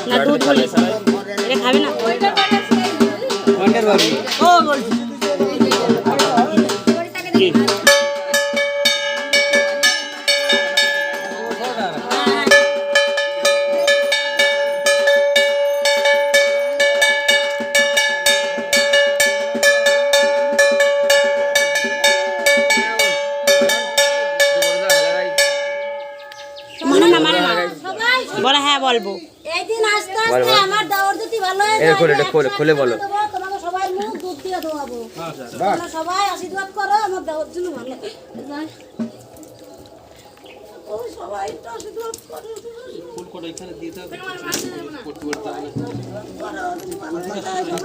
না দুধ বলি এটা খাবে না ও বলছি বলো হ্যাঁ বলবো এইদিন আস্তে আস্তে আমার দাওয়ার যদি ভালো হয়ে যায় খুলে বলো তোমাকে সবাই মুখ দুধ দিয়ে ধোয়াবো তোমরা সবাই আশীর্বাদ করো আমার দাওয়ার জন্য ভালো ও সবাই তো আশীর্বাদ করো ফুল করে এখানে দিতে হবে